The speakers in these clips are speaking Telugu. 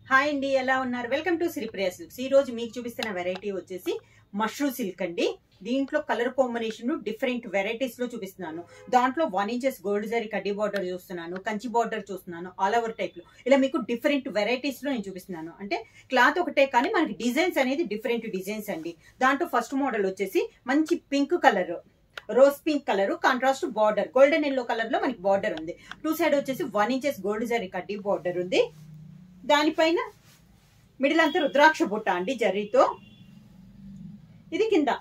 హాయ్ అండి, ఎలా ఉన్నారు? Welcome to Sripriya silks. ఈ రోజు మీకు చూపిస్తున్న వెరైటీ వచ్చేసి మష్రూమ్ సిల్క్ అండి. దీంట్లో కలర్ కాంబినేషన్ డిఫరెంట్ వెరైటీస్ లో చూపిస్తున్నాను. దాంట్లో 1 ఇంచెస్ గోల్డ్ జరీ కడ్డీ బార్డర్ చూస్తున్నాను, కంచి బార్డర్ చూస్తున్నాను, ఆల్ ఓవర్ టైప్ లో ఇలా మీకు డిఫరెంట్ వెరైటీస్ లో నేను చూపిస్తున్నాను. అంటే క్లాత్ ఒకటే కానీ మనకి డిజైన్స్ అనేది డిఫరెంట్ డిజైన్స్ అండి. దాంట్లో ఫస్ట్ మోడల్ వచ్చేసి మంచి pink colour, rose pink colour, contrast border, golden yellow colour లో మనకి బార్డర్ ఉంది. టూ సైడ్ వచ్చేసి 1 ఇంచెస్ గోల్డ్ జరీ కడ్డీ బార్డర్ ఉంది. దానిపైన మిడిల్ అంతా రుద్రాక్ష బుట్ట అండి జరీతో. ఇది కింద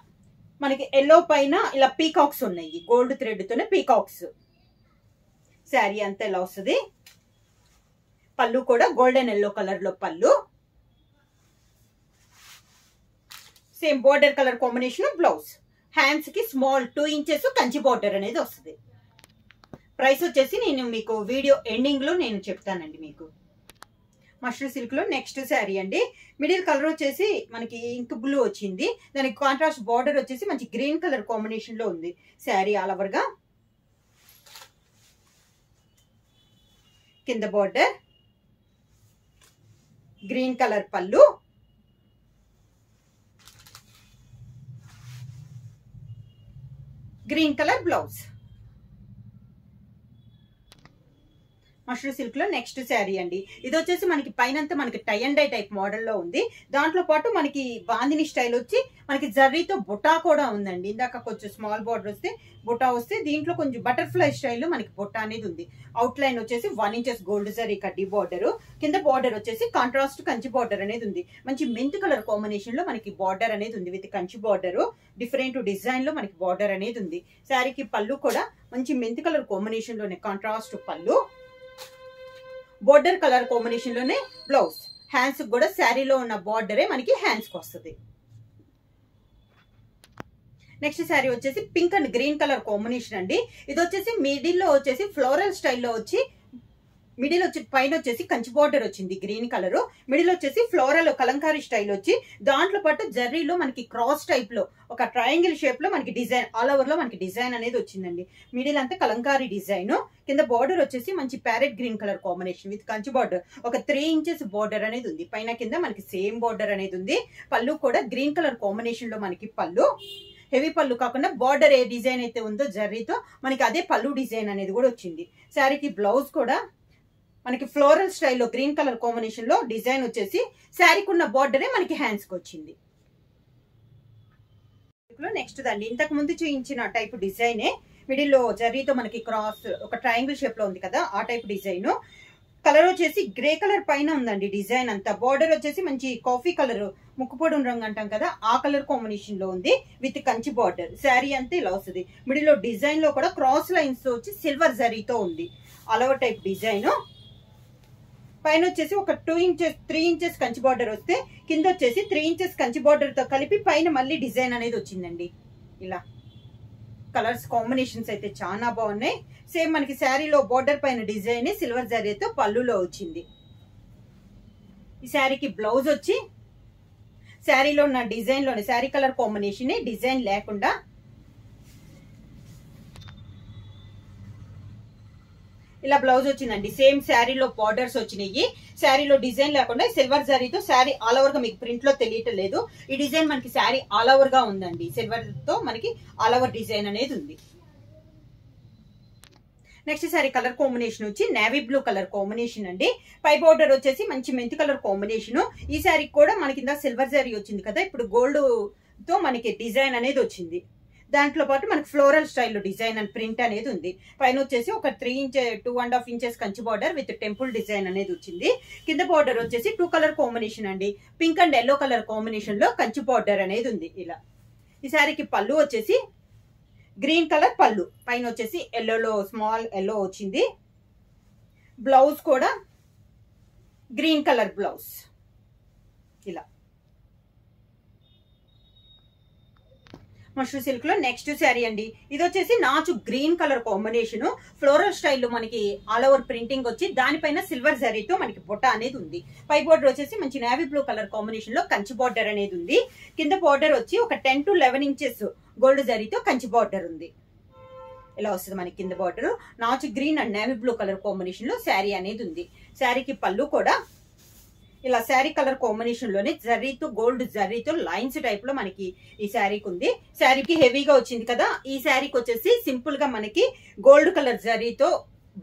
మనకి ఎల్లో పైన ఇలా పీకాక్స్ ఉన్నాయి, గోల్డ్ థ్రెడ్ తోనే పీకాక్స్. శారీ అంతా ఇలా వస్తుంది. పళ్ళు కూడా గోల్డెన్ ఎల్లో కలర్ లో పళ్ళు, same border colour combination blouse. Hands కి స్మాల్ 2 ఇంచెస్ కంచి బార్డర్ అనేది వస్తుంది. ప్రైస్ వచ్చేసి నేను మీకు వీడియో ఎండింగ్ లో నేను చెప్తానండి. మీకు మష్రూమ్ సిల్క్ లో నెక్స్ట్ శారీ అండి. మిడిల్ కలర్ వచ్చేసి మనకి ఇంక్ బ్లూ వచ్చింది. దానికి కాంట్రాస్ట్ బార్డర్ వచ్చేసి మంచి గ్రీన్ కలర్ కాంబినేషన్ లో ఉంది. శారీ ఆల్ ఓవర్ గా కింద బార్డర్, గ్రీన్ కలర్ పళ్ళు, green colour blouse. Mushroom silk లో నెక్స్ట్ శారీ అండి. ఇది వచ్చేసి మనకి పైనంతా మనకి tie and dye type model లో ఉంది. దాంట్లో పాటు మనకి బాందిని స్టైల్ వచ్చి మనకి జర్రీతో బుటా కూడా ఉందండి. ఇందాక కొంచెం స్మాల్ బార్డర్ వస్తే బుటా వస్తే, దీంట్లో కొంచెం బటర్ఫ్లై స్టైల్లో మనకి బుటా అనేది ఉంది. అవుట్ లైన్ వచ్చేసి 1 ఇంచెస్ గోల్డ్ జరీ కడ్డీ బార్డర్, కింద బార్డర్ వచ్చేసి కాంట్రాస్ట్ కంచి బార్డర్ అనేది ఉంది. మంచి మెంత్ కలర్ కాంబినేషన్ లో మనకి బార్డర్ అనేది ఉంది with Kanchi border. Different design లో మనకి బార్డర్ అనేది ఉంది. శారీకి పళ్ళు కూడా మంచి మెంత్ కలర్ కాంబినేషన్ లోనే కాంట్రాస్ట్ పళ్ళు, బోర్డర్ కలర్ కాంబినేషన్ లోనే బ్లౌజ్. హ్యాండ్స్ కూడా శారీలో ఉన్న బార్డరే మనకి హ్యాండ్స్ కి వస్తుంది. నెక్స్ట్ శారీ వచ్చేసి pink and green colour combination అండి. ఇది వచ్చేసి మిడిల్ లో వచ్చేసి ఫ్లోరల్ స్టైల్లో వచ్చి, మిడిల్ వచ్చి పైన వచ్చేసి కంచి బార్డర్ వచ్చింది గ్రీన్ కలర్, మిడిల్ వచ్చేసి ఫ్లోరల్ కలంకారీ స్టైల్ వచ్చి, దాంట్లో పాటు జర్రీలో మనకి క్రాస్ టైప్ లో ఒక ట్రయాంగిల్ షేప్ లో మనకి డిజైన్ ఆల్ ఓవర్ లో మనకి డిజైన్ అనేది వచ్చిందండి. మిడిల్ అంతా కలంకారీ డిజైన్, కింద బార్డర్ వచ్చేసి మంచి parrot green colour combination with Kanchi border. ఒక 3 ఇంచెస్ బార్డర్ అనేది ఉంది. పైన కింద మనకి సేమ్ బార్డర్ అనేది ఉంది. పళ్ళు కూడా గ్రీన్ కలర్ కాంబినేషన్ లో మనకి పళ్ళు, హెవీ పళ్ళు కాకుండా బార్డర్ ఏ డిజైన్ అయితే ఉందో జర్రీతో మనకి అదే పళ్ళు డిజైన్ అనేది కూడా వచ్చింది. శారీకి బ్లౌజ్ కూడా మనకి ఫ్లోరల్ స్టైల్లో గ్రీన్ కలర్ కాంబినేషన్ లో డిజైన్ వచ్చేసి, శారీకి ఉన్న బార్డరే మనకి హ్యాండ్స్ కి వచ్చింది. నెక్స్ట్ దండి, ఇంతకు ముందు చూపించిన టైప్ డిజైనే మిడిల్ లో జర్రీతో మనకి క్రాస్ ఒక ట్రయాంగిల్ షేప్ లో ఉంది కదా, ఆ టైప్ డిజైన్. కలర్ వచ్చేసి గ్రే కలర్ పైన ఉందండి డిజైన్ అంతా. బార్డర్ వచ్చేసి మంచి కాఫీ కలర్, ముక్కుపొడి రంగు అంటాం కదా, ఆ కలర్ కాంబినేషన్ లో ఉంది విత్ కంచి బార్డర్. శారీ అంతా ఇలా వస్తుంది. మిడిల్ లో డిజైన్ లో కూడా క్రాస్ లైన్స్ వచ్చి సిల్వర్ జరీతో ఉంది, అలవ టైప్ డిజైన్. పైన వచ్చేసి ఒక 3 ఇంచెస్ కంచి బార్డర్ వస్తే, కింద వచ్చేసి 3 ఇంచెస్ కంచి బార్డర్ తో కలిపి పైన మళ్ళీ డిజైన్ అనేది వచ్చిందండి. ఇలా కలర్స్ కాంబినేషన్స్ అయితే చాలా బాగున్నాయి. సేమ్ మనకి శారీలో బార్డర్ పైన డిజైన్ సిల్వర్ జరీతో పళ్ళులో వచ్చింది. ఈ శారీకి బ్లౌజ్ వచ్చి శారీలో ఉన్న డిజైన్ లోనే శారీ కలర్ కాంబినేషన్ డిజైన్ లేకుండా ఇలా బ్లౌజ్ వచ్చిందండి. సేమ్ శారీలో బార్డర్స్ వచ్చినాయి, శారీలో డిజైన్ లేకుండా సిల్వర్ జరీతో శారీ ఆల్ ఓవర్ గా మీకు ప్రింట్ లో తెలియట్లేదు. ఈ డిజైన్ మనకి శారీ ఆల్ ఓవర్ గా ఉందండి. సిల్వర్ తో మనకి ఆల్ ఓవర్ డిజైన్ అనేది ఉంది. నెక్స్ట్ శారీ కలర్ కాంబినేషన్ వచ్చి నేవీ బ్లూ కలర్ కాంబినేషన్ అండి. పై బార్డర్ వచ్చేసి మంచి మెంతి కలర్ కాంబినేషన్. ఈ శారీ కూడా మనకి ఇందా సిల్వర్ జరీ వచ్చింది కదా, ఇప్పుడు గోల్డ్ తో మనకి డిజైన్ అనేది వచ్చింది. దాంట్లో పాటు మనకి ఫ్లోరల్ స్టైల్లో డిజైన్ అండ్ ప్రింట్ అనేది ఉంది. పైన వచ్చేసి ఒక 2.5 inches Kanchi border with temple design అనేది వచ్చింది. కింద బార్డర్ వచ్చేసి 2 కలర్ కాంబినేషన్ అండి, pink and yellow colour combination లో కంచి బార్డర్ అనేది ఉంది. ఇలా ఈ శారీకి పళ్ళు వచ్చేసి గ్రీన్ కలర్ పళ్ళు, పైన వచ్చేసి ఎల్లోలో స్మాల్ ఎల్లో వచ్చింది. బ్లౌజ్ కూడా గ్రీన్ కలర్ బ్లౌజ్. ఇలా మష్రూమ్ సిల్క్ లో నెక్స్ట్ శారీ అండి. ఇది వచ్చేసి నాచు గ్రీన్ కలర్ కాంబినేషన్, ఫ్లోరల్ స్టైల్లో మనకి ఆల్ ఓవర్ ప్రింటింగ్ వచ్చి, దానిపైన సిల్వర్ జరీతో మనకి బుట్ట అనేది ఉంది. పై బార్డర్ వచ్చేసి మంచి నేవీ బ్లూ కలర్ కాంబినేషన్ లో కంచి బార్డర్ అనేది ఉంది. కింద బార్డర్ వచ్చి ఒక 10 to 11 ఇంచెస్ గోల్డ్ జరీతో కంచి బార్డర్ ఉంది. ఇలా వస్తుంది మనకి కింద బార్డర్. నాచు green and navy blue colour combination లో శారీ అనేది ఉంది. శారీకి పళ్ళు కూడా ఇలా శారీ కలర్ కాంబినేషన్ లోనే జరీతో గోల్డ్ జరీతో లైన్స్ టైప్ లో మనకి ఈ శారీకి ఉంది. శారీకి హెవీగా వచ్చింది కదా, ఈ శారీకి వచ్చేసి సింపుల్ గా మనకి గోల్డ్ కలర్ జరీతో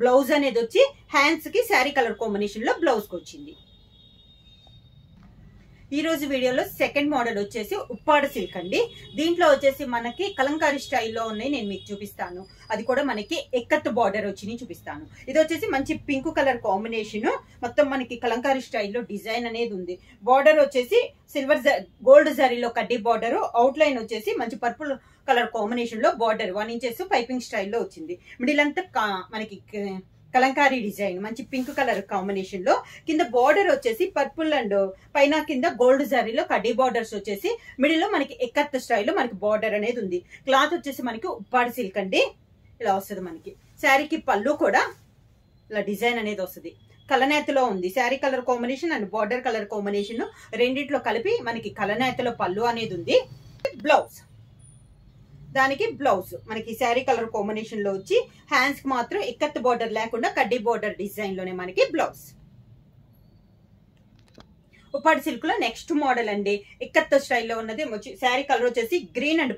బ్లౌజ్ అనేది వచ్చి హ్యాండ్స్ కి శారీ కలర్ కాంబినేషన్ లో బ్లౌజ్ కి వచ్చింది. ఈ రోజు వీడియోలో సెకండ్ మోడల్ వచ్చేసి ఉప్పాడ సిల్క్ అండి. దీంట్లో వచ్చేసి మనకి కలంకారీ స్టైల్లో ఉన్నాయి, నేను మీకు చూపిస్తాను. అది కూడా మనకి ఎక్కత్ బార్డర్ వచ్చి చూపిస్తాను. ఇది వచ్చేసి మంచి పింక్ కలర్ కాంబినేషన్, మొత్తం మనకి కలంకారీ స్టైల్లో డిజైన్ అనేది ఉంది. బార్డర్ వచ్చేసి సిల్వర్ గోల్డ్ జరీలో కడ్డీ బార్డర్, అవుట్ లైన్ వచ్చేసి మంచి పర్పుల్ కలర్ కాంబినేషన్ లో బార్డర్ 1 ఇంచెస్ పైపింగ్ స్టైల్లో వచ్చింది. మిడిల్ అంతా మనకి కలంకారీ డిజైన్ మంచి పింక్ కలర్ కాంబినేషన్ లో, కింద బార్డర్ వచ్చేసి పర్పుల్ అండ్ పైన కింద గోల్డ్ జరీలో కడ్డీ బార్డర్స్ వచ్చేసి మిడిల్ లో మనకి ఎక్కత్ స్టైల్లో మనకి బార్డర్ అనేది ఉంది. క్లాత్ వచ్చేసి మనకి ఉప్పాడ సిల్క్ అండి, ఇలా వస్తుంది. మనకి శారీకి పళ్ళు కూడా ఇలా డిజైన్ అనేది వస్తుంది. కలనేతలో ఉంది sari colour combination and border colour combination రెండిట్లో కలిపి మనకి కలనేతలో పళ్ళు అనేది ఉంది. బ్లౌజ్, దానికి బ్లౌజ్ మనకి శారీ కలర్ కాంబినేషన్ లో వచ్చి హ్యాండ్స్ కి మాత్రం ఇక్కత్ బార్డర్ లేకుండా కడ్డీ బార్డర్ డిజైన్ లోనే మనకి బ్లౌజ్. ఉప్పాడ సిల్క్ లో నెక్స్ట్ మోడల్ అండి, ఇక్కత్ స్టైల్లో ఉన్నది. శారీ కలర్ వచ్చేసి green and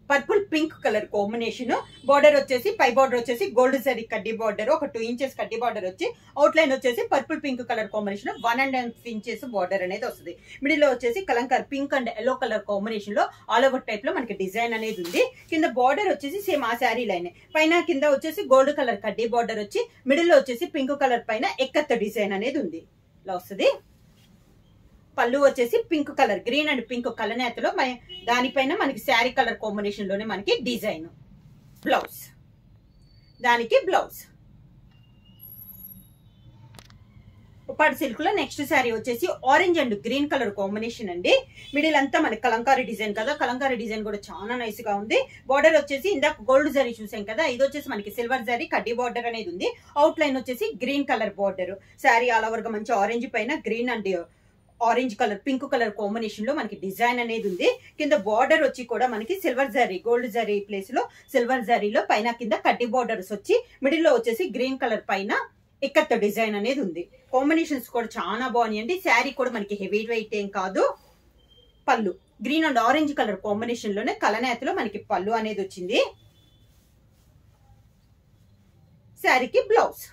purple pink colour combination. Border వచ్చేసి పై బార్డర్ వచ్చేసి గోల్డ్ జరీ కడ్డీ బార్డర్, ఒక 2 ఇంచెస్ కడ్డీ బార్డర్ వచ్చి అవుట్ లైన్ వచ్చేసి purple pink colour combination 1.5 inches border అనేది వస్తుంది. మిడిల్ లో వచ్చేసి Kalamkari pink and yellow colour combination లో ఆల్ ఓవర్ టైప్ లో మనకి డిజైన్ అనేది ఉంది. కింద బార్డర్ వచ్చేసి సేమ్ ఆ శారీ లైన్, పైన కింద వచ్చేసి గోల్డ్ కలర్ కడ్డీ బార్డర్ వచ్చి మిడిల్ లో వచ్చేసి పింక్ కలర్ పైన ఎక్కత్ డిజైన్ అనేది ఉంది, ఇలా వస్తుంది. పళ్ళు వచ్చేసి pink colour green and pink కలనేతలో దానిపైన మనకి శారీ కలర్ కాంబినేషన్ లోనే మనకి డిజైన్. బ్లౌజ్, దానికి బ్లౌజ్. ఉప్పాడ సిల్క్ లో నెక్స్ట్ శారీ వచ్చేసి orange and green colour combination అండి. మిడిల్ అంతా మనకి కలంకారీ డిజైన్ కదా, కలంకారీ డిజైన్ కూడా చాలా నైస్ గా ఉంది. బార్డర్ వచ్చేసి ఇందాక గోల్డ్ జరీ చూసాం కదా, ఇది వచ్చేసి మనకి సిల్వర్ జరీ కడ్డీ బార్డర్ అనేది ఉంది. అవుట్ లైన్ వచ్చేసి green colour border. Sari all over గా మంచి ఆరెంజ్ పైన green and orange colour pink colour combination లో మనకి డిజైన్ అనేది ఉంది. కింద బార్డర్ వచ్చి కూడా మనకి silver zari gold zari place లో సిల్వర్ జరీలో పైన కింద కడ్డీ బార్డర్స్ వచ్చి మిడిల్ లో వచ్చేసి గ్రీన్ కలర్ పైన ఇక్కత్ డిజైన్ అనేది ఉంది. కాంబినేషన్స్ కూడా చాలా బాగున్నాయండి. శారీ కూడా మనకి హెవీ వెయిట్ ఏం కాదు. పళ్ళు green and orange colour combination లోనే కలనేతలో మనకి పళ్ళు అనేది వచ్చింది. శారీకి బ్లౌజ్.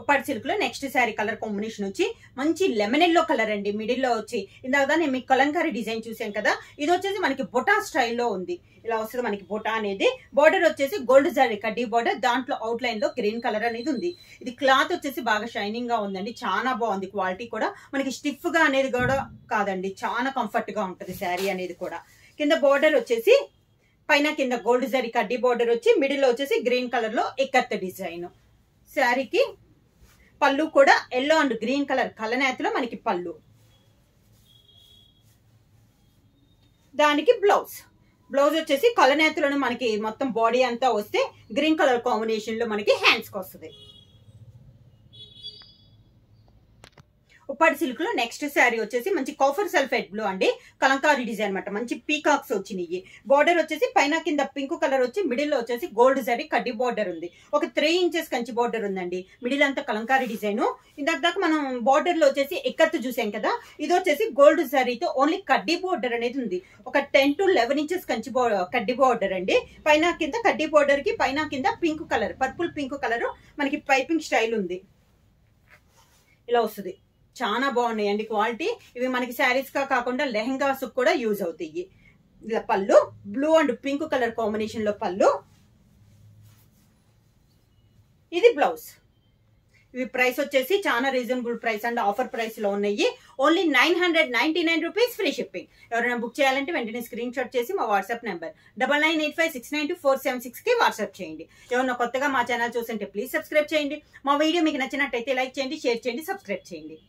ఉప్పాడ సిల్క్ లో నెక్స్ట్ శారీ కలర్ కాంబినేషన్ వచ్చి మంచి లెమన్ ఎల్లో కలర్ అండి. మిడిల్ లో వచ్చి ఇందాక నేను మీకు కలంకారీ డిజైన్ చూసాం కదా, ఇది వచ్చేసి మనకి బొటా స్టైల్లో ఉంది, ఇలా వస్తుంది మనకి బొటా అనేది. బార్డర్ వచ్చేసి గోల్డ్ జరీ కడ్డీ బార్డర్, దాంట్లో అవుట్ లైన్ లో గ్రీన్ కలర్ అనేది ఉంది. ఇది క్లాత్ వచ్చేసి బాగా షైనింగ్ గా ఉందండి, చాలా బాగుంది. క్వాలిటీ కూడా మనకి స్టిఫ్ గా అనేది కూడా కాదండి, చాలా కంఫర్ట్ గా ఉంటది శారీ అనేది కూడా. కింద బార్డర్ వచ్చేసి పైన కింద గోల్డ్ జరీ కడ్డీ బార్డర్ వచ్చి మిడిల్ లో వచ్చేసి గ్రీన్ కలర్ లో ఎక్కత్ డిజైన్. శారీకి పళ్ళు కూడా ఎల్లో అండ్ గ్రీన్ కలర్ కలనేతలో మనకి పళ్ళు, దానికి బ్లౌజ్. బ్లౌజ్ వచ్చేసి కలనేతలోనే మనకి మొత్తం బాడీ అంతా వస్తే గ్రీన్ కలర్ కాంబినేషన్ లో మనకి హ్యాండ్స్ కి వస్తుంది. ఉప్పాడ సిల్క్ లో నెక్స్ట్ శారీ వచ్చేసి మంచి కాఫర్ సల్ఫేట్ బ్లూ అండి, కలంకారీ డిజైన్ అనమాట. మంచి పీకాక్స్ వచ్చినాయి. బార్డర్ వచ్చేసి పైన కింద పింక్ కలర్ వచ్చి మిడిల్ లో వచ్చేసి గోల్డ్ జరీ కడ్డీ బార్డర్ ఉంది. ఒక 3 ఇంచెస్ కంచి బార్డర్ ఉందండి. మిడిల్ అంతా కలంకారీ డిజైన్. ఇందాక మనం బార్డర్ లో వచ్చేసి ఎక్కత్తు చూసాం కదా, ఇది వచ్చేసి గోల్డ్ జరీతో ఓన్లీ కడ్డీ బార్డర్ అనేది ఉంది. ఒక 10 to 11 ఇంచెస్ కంచి కడ్డీ బార్డర్ అండి. పైన కింద కడ్డీ బార్డర్ కి పైన కింద pink colour purple pink colour మనకి పైపింగ్ స్టైల్ ఉంది, ఇలా వస్తుంది. చాలా బాగున్నాయండి క్వాలిటీ. ఇవి మనకి శారీస్ గా కాకుండా లెహంగాస్ కూడా యూజ్ అవుతాయి. ఇలా పళ్ళు blue and pink colour combination లో పళ్ళు, ఇది బ్లౌజ్. ఇవి ప్రైస్ వచ్చేసి చాలా reasonable price and offer price లో ఉన్నాయి. Only 999 rupees free shipping. ఎవరైనా బుక్ చేయాలంటే వెంటనే స్క్రీన్ షాట్ చేసి మా వాట్సాప్ నెంబర్ 9985692476 కి వాట్సాప్ చేయండి. ఎవరైనా కొత్తగా మా ఛానల్ చూస్తుంటే ప్లీజ్ సబ్స్క్రైబ్ చేయండి. మా వీడియో మీకు నచ్చినట్టయితే లైక్ చేయండి, షేర్ చేయండి, సబ్స్క్రైబ్ చేయండి.